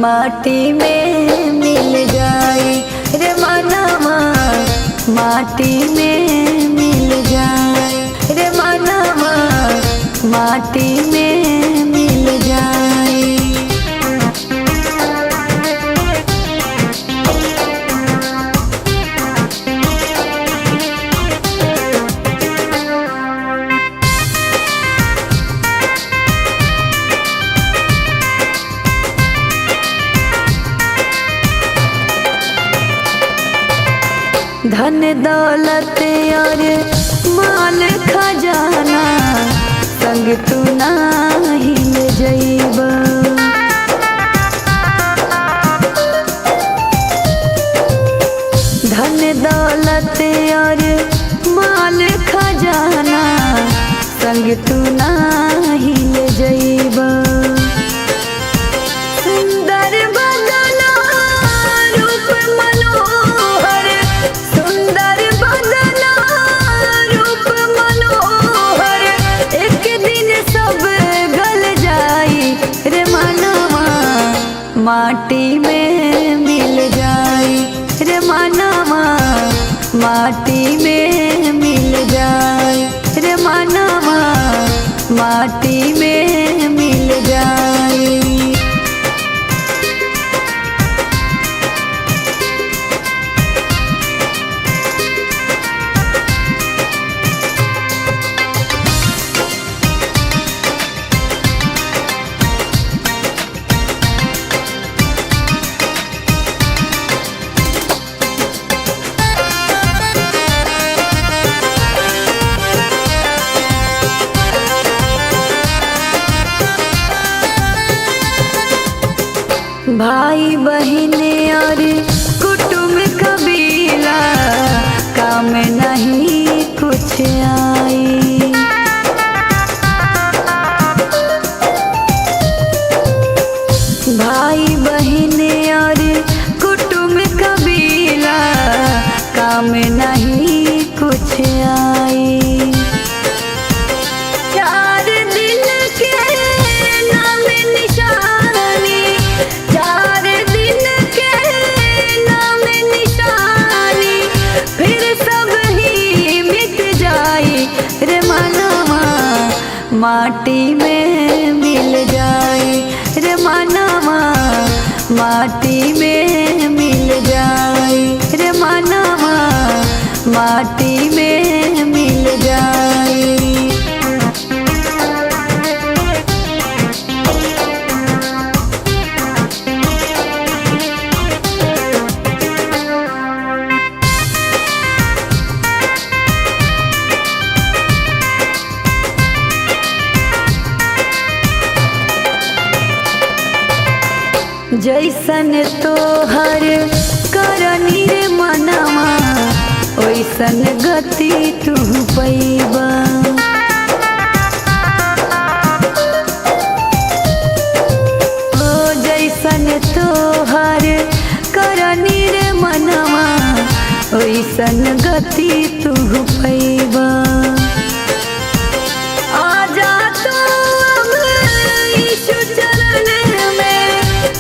माटी में मिल जाए रे मनवा, माटी में मिल जाए रे मनवा, माटी में मिल जाए। धन दौलत और माल खजाना संग तू नाही ले जइब। धन दौलत और माल खजाना संग तू नाही ले जइब। सुंदर बदना रूप मनोहर, सुंदर बदना रूप मनोहर, एक दिन सब गल जाई रे मनवा, माटी में मिल जाई रे मनवा, माटी में मिल जाई रे मनवा, माटी में मिल जाई। भाई बहन और कुटुंब कबीला काम नहीं कुछ आई। भाई बहन और कुटुंब कबीला काम नहीं कुछ आई। चार दिल के नाम निशानी, चार दिन के नाम निशानी, फिर सब ही मिट जाई रे मनवा, माटी में मिल जाई रे मनवा, माटी में मिल जाई रे मनवा, माटी में मिल जाई। जैसन तोहर करनी रे मनवा, ओइसन गति तू पैबा। ओ जैसन तोहर करनी रे मनवा, ओइसन गति तू पैबा। आजा तू अब यीशु चरण में,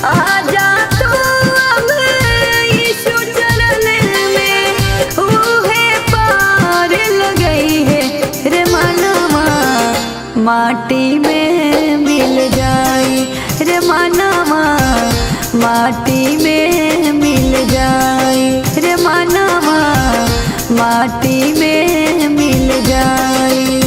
आजा तू अब यीशु चरण में, ऊहे पार लगई है रे मनवा, माटी में मिल जाई रे मनवा, माटी में मिल जाई रे मनवा, माटी में मिल जाई।